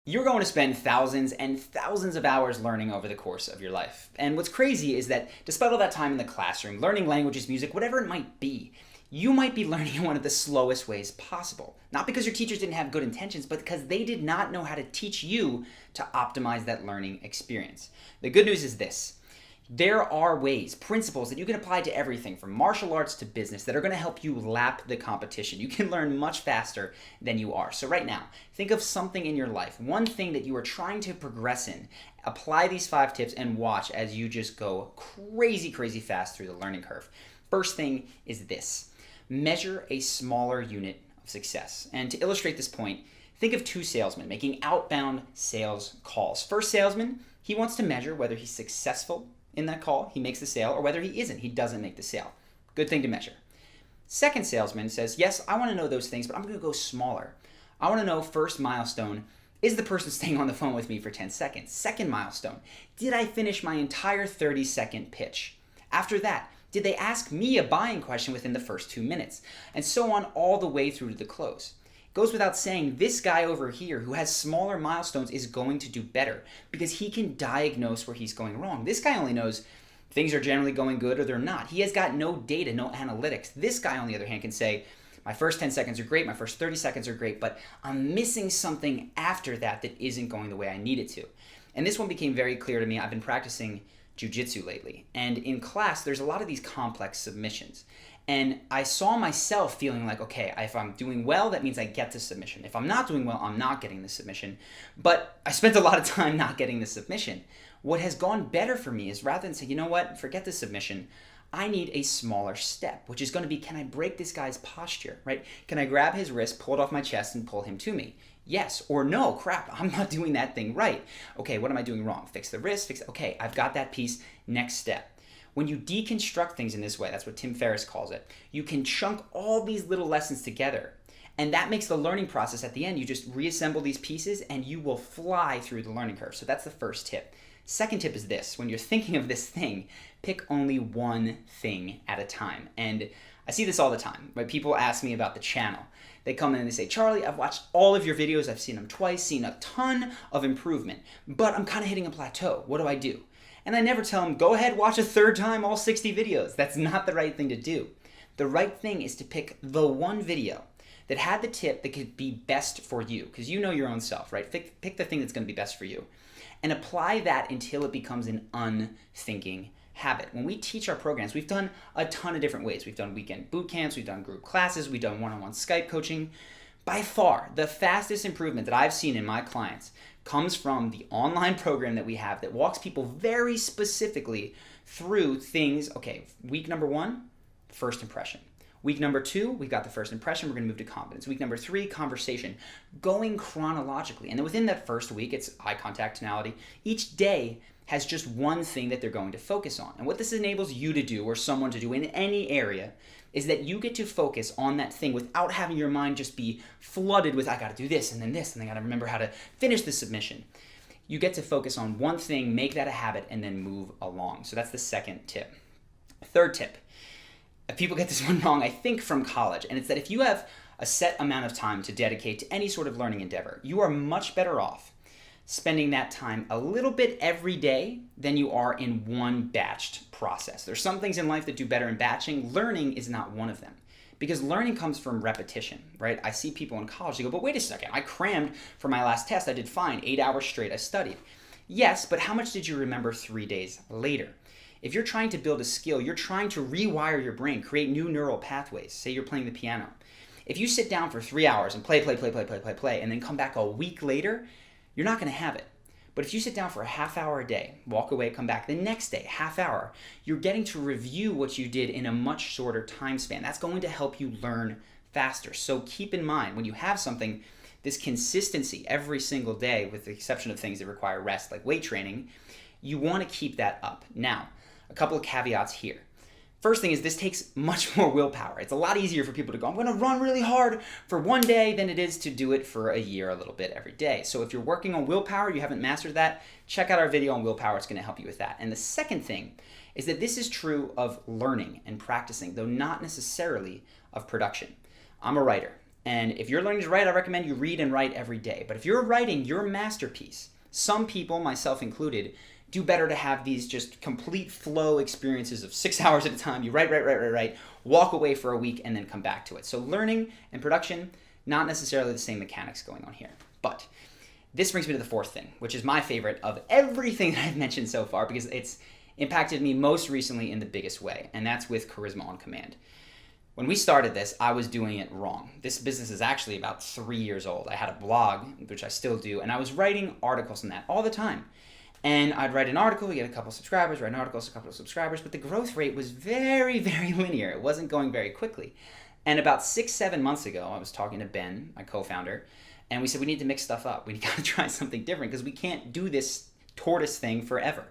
You're going to spend thousands and thousands of hours learning over the course of your life. And what's crazy is that despite all that time in the classroom, learning languages, music, whatever it might be, you might be learning in one of the slowest ways possible. Not because your teachers didn't have good intentions, but because they did not know how to teach you to optimize that learning experience. The good news is this. There are ways, principles that you can apply to everything from martial arts to business that are going to help you lap the competition. You can learn much faster than you are. So right now, think of something in your life, one thing that you are trying to progress in. Apply these 5 tips and watch as you just go crazy, crazy fast through the learning curve. First thing is this. Measure a smaller unit of success. And to illustrate this point, think of 2 salesmen making outbound sales calls. First salesman, he wants to measure whether he's successful in that call, he makes the sale, or whether he isn't, he doesn't make the sale. Good thing to measure. Second salesman says, yes, I want to know those things, but I'm going to go smaller. I want to know first milestone, is the person staying on the phone with me for 10 seconds? Second milestone, did I finish my entire 30-second pitch? After that, did they ask me a buying question within the first 2 minutes? And so on all the way through to the close. Goes without saying, this guy over here who has smaller milestones is going to do better because he can diagnose where he's going wrong. This guy only knows things are generally going good or they're not. He has got no data, no analytics. This guy, on the other hand, can say, my first 10 seconds are great, my first 30 seconds are great, but I'm missing something after that that isn't going the way I need it to. And this one became very clear to me. I've been practicing jiu-jitsu lately. And in class, there's a lot of these complex submissions. And I saw myself feeling like, okay, if I'm doing well, that means I get the submission. If I'm not doing well, I'm not getting the submission. But I spent a lot of time not getting the submission. What has gone better for me is rather than say, you know what, forget the submission, I need a smaller step, which is going to be, can I break this guy's posture, right? Can I grab his wrist, pull it off my chest, and pull him to me? Yes or no, crap, I'm not doing that thing right. Okay, what am I doing wrong? Fix the wrist, okay, I've got that piece, next step. When you deconstruct things in this way, that's what Tim Ferriss calls it, you can chunk all these little lessons together. And that makes the learning process at the end. You just reassemble these pieces and you will fly through the learning curve. So that's the first tip. Second tip is this. When you're thinking of this thing, pick only one thing at a time. And I see this all the time, right? People ask me about the channel. They come in and they say, Charlie, I've watched all of your videos. I've seen them twice, seen a ton of improvement, but I'm kind of hitting a plateau. What do I do? And I never tell them, go ahead, watch a third time all 60 videos. That's not the right thing to do. The right thing is to pick the one video that had the tip that could be best for you, because you know your own self, right? Pick the thing that's going to be best for you and apply that until it becomes an unthinking habit. When we teach our programs, we've done a ton of different ways. We've done weekend boot camps, we've done group classes, we've done one-on-one Skype coaching. By far, the fastest improvement that I've seen in my clients comes from the online program that we have that walks people very specifically through things. Okay, week number 1, first impression. Week number 2, we've got the first impression, we're gonna move to confidence. Week number 3, conversation, going chronologically. And then within that first week, it's eye contact, tonality. Each day has just one thing that they're going to focus on. And what this enables you to do, or someone to do in any area, is that you get to focus on that thing without having your mind just be flooded with, I gotta do this, and then I gotta remember how to finish the submission. You get to focus on one thing, make that a habit, and then move along. So that's the second tip. Third tip. People get this one wrong, I think, from college, and it's that if you have a set amount of time to dedicate to any sort of learning endeavor, you are much better off spending that time a little bit every day than you are in one batched process. There's some things in life that do better in batching. Learning is not one of them, because learning comes from repetition, right? I see people in college, they go, but wait a second, I crammed for my last test, I did fine, 8 hours straight, I studied. Yes, but how much did you remember 3 days later? If you're trying to build a skill, you're trying to rewire your brain, create new neural pathways. Say you're playing the piano. If you sit down for 3 hours and play, and then come back a week later, you're not going to have it. But if you sit down for a half hour a day, walk away, come back the next day, half hour, you're getting to review what you did in a much shorter time span. That's going to help you learn faster. So keep in mind, when you have something, this consistency every single day, with the exception of things that require rest, like weight training, you want to keep that up. Now, a couple of caveats here. First thing is, this takes much more willpower. It's a lot easier for people to go, I'm going to run really hard for one day, than it is to do it for a year a little bit every day. So if you're working on willpower, you haven't mastered that, check out our video on willpower. It's going to help you with that. And the second thing is that this is true of learning and practicing, though not necessarily of production. I'm a writer. And if you're learning to write, I recommend you read and write every day. But if you're writing your masterpiece, some people, myself included, do better to have these just complete flow experiences of 6 hours at a time. You write, walk away for a week, and then come back to it. So learning and production, not necessarily the same mechanics going on here. But this brings me to the fourth thing, which is my favorite of everything that I've mentioned so far because it's impacted me most recently in the biggest way, and that's with Charisma on Command. When we started this, I was doing it wrong. This business is actually about 3 years old. I had a blog, which I still do, and I was writing articles in that all the time. And I'd write an article, get a couple subscribers, write an article, a couple of subscribers, but the growth rate was very, very linear. It wasn't going very quickly. And about 6-7 months ago, I was talking to Ben, my co-founder, and we said we need to mix stuff up. We got to try something different because we can't do this tortoise thing forever.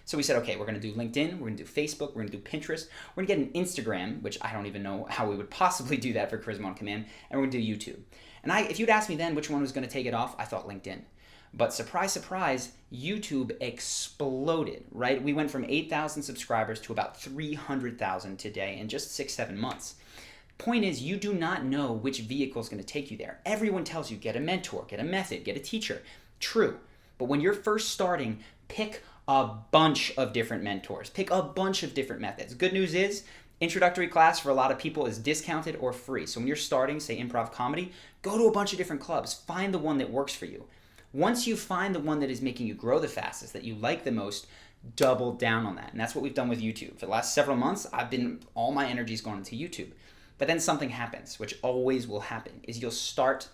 So we said, okay, we're going to do LinkedIn, we're going to do Facebook, we're going to do Pinterest, we're going to get an Instagram, which I don't even know how we would possibly do that for Charisma on Command, and we're going to do YouTube. And if you'd asked me then which one was going to take it off, I thought LinkedIn. But surprise, surprise, YouTube exploded, right? We went from 8,000 subscribers to about 300,000 today in just 6-7 months. Point is, you do not know which vehicle is going to take you there. Everyone tells you, get a mentor, get a method, get a teacher. True. But when you're first starting, pick a bunch of different mentors. Pick a bunch of different methods. Good news is, introductory class for a lot of people is discounted or free. So when you're starting, say improv comedy, go to a bunch of different clubs. Find the one that works for you. Once you find the one that is making you grow the fastest, that you like the most, double down on that. And that's what we've done with YouTube. For the last several months, all my energy's gone into YouTube. But then something happens, which always will happen, is you'll start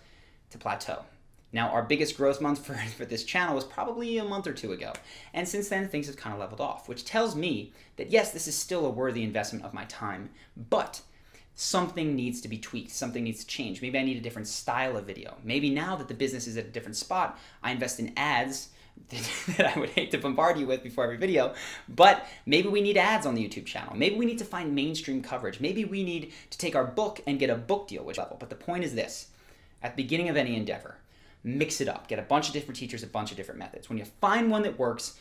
to plateau. Now, our biggest growth month for this channel was probably a month or two ago. And since then, things have kind of leveled off, which tells me that yes, this is still a worthy investment of my time, but something needs to be tweaked. Something needs to change. Maybe I need a different style of video. Maybe now that the business is at a different spot, I invest in ads that I would hate to bombard you with before every video, but maybe we need ads on the YouTube channel. Maybe we need to find mainstream coverage. Maybe we need to take our book and get a book deal, which level. But the point is this, at the beginning of any endeavor, mix it up. Get a bunch of different teachers, a bunch of different methods. When you find one that works,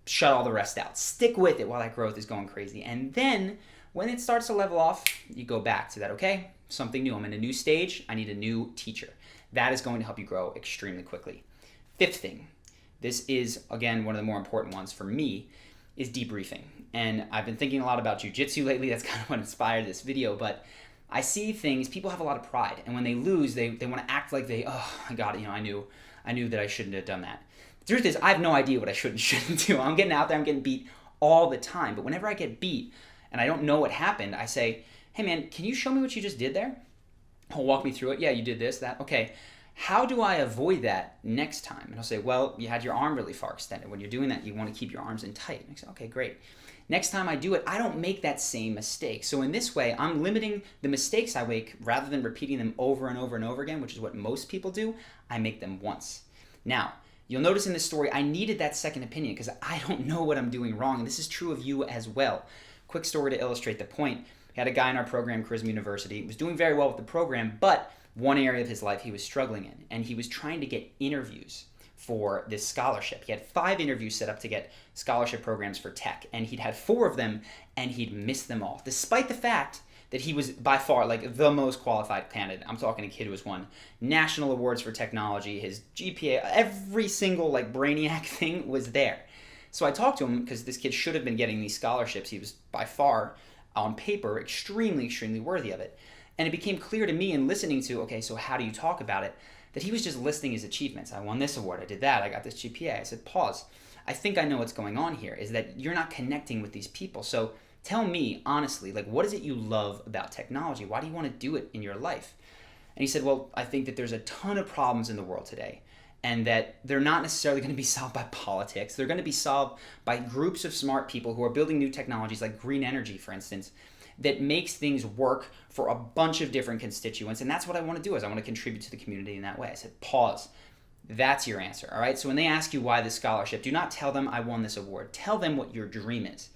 shut all the rest out. Stick with it while that growth is going crazy. And then when it starts to level off, you go back to that, okay, something new. I'm in a new stage. I need a new teacher. That is going to help you grow extremely quickly. Fifth thing, this is, again, one of the more important ones for me, is debriefing. And I've been thinking a lot about jiu-jitsu lately. That's kind of what inspired this video. But I see things, people have a lot of pride. And when they lose, they want to act like I got it. I knew that I shouldn't have done that. The truth is, I have no idea what I should and shouldn't do. I'm getting out there, I'm getting beat all the time. But whenever I get beat and I don't know what happened, I say, hey man, can you show me what you just did there? He'll walk me through it. Yeah, you did this, that. Okay. How do I avoid that next time? And I'll say, well, you had your arm really far extended. When you're doing that, you want to keep your arms in tight. And I say, okay, great. Next time I do it, I don't make that same mistake. So in this way, I'm limiting the mistakes I make rather than repeating them over and over and over again, which is what most people do. I make them once. Now, you'll notice in this story, I needed that second opinion because I don't know what I'm doing wrong. And this is true of you as well. Quick story to illustrate the point. We had a guy in our program, Charisma University. He was doing very well with the program, but one area of his life he was struggling in, and he was trying to get interviews for this scholarship. He had 5 interviews set up to get scholarship programs for tech, and he'd had 4 of them, and he'd missed them all, despite the fact that he was by far like the most qualified candidate. I'm talking a kid who has won national awards for technology, his GPA, every single like brainiac thing was there. So I talked to him because this kid should have been getting these scholarships. He was by far, on paper, extremely, extremely worthy of it. And it became clear to me in listening to, okay, so how do you talk about it, that he was just listing his achievements. I won this award, I did that, I got this GPA. I said, pause. I think I know what's going on here, is that you're not connecting with these people. So tell me, honestly, like, what is it you love about technology? Why do you want to do it in your life? And he said, well, I think that there's a ton of problems in the world today, and that they're not necessarily going to be solved by politics. They're going to be solved by groups of smart people who are building new technologies like green energy, for instance, that makes things work for a bunch of different constituents. And that's what I want to do, is I want to contribute to the community in that way. I said, pause. That's your answer, all right? So when they ask you why this scholarship, do not tell them I won this award. Tell them what your dream is.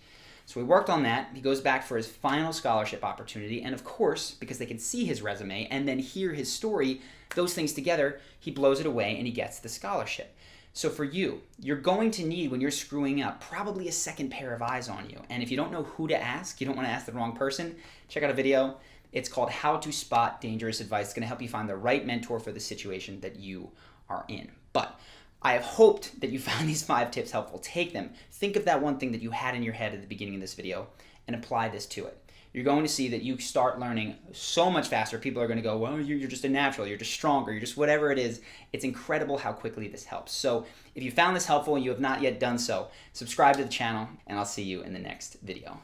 So we worked on that. He goes back for his final scholarship opportunity. And of course, because they can see his resume and then hear his story, those things together, he blows it away and he gets the scholarship. So for you, you're going to need, when you're screwing up, probably a second pair of eyes on you. And if you don't know who to ask, you don't want to ask the wrong person, check out a video. It's called How to Spot Dangerous Advice. It's going to help you find the right mentor for the situation that you are in. But I have hoped that you found these 5 tips helpful. Take them. Think of that one thing that you had in your head at the beginning of this video and apply this to it. You're going to see that you start learning so much faster. People are going to go, well, you're just a natural, you're just stronger, you're just whatever it is. It's incredible how quickly this helps. So if you found this helpful and you have not yet done so, subscribe to the channel, and I'll see you in the next video.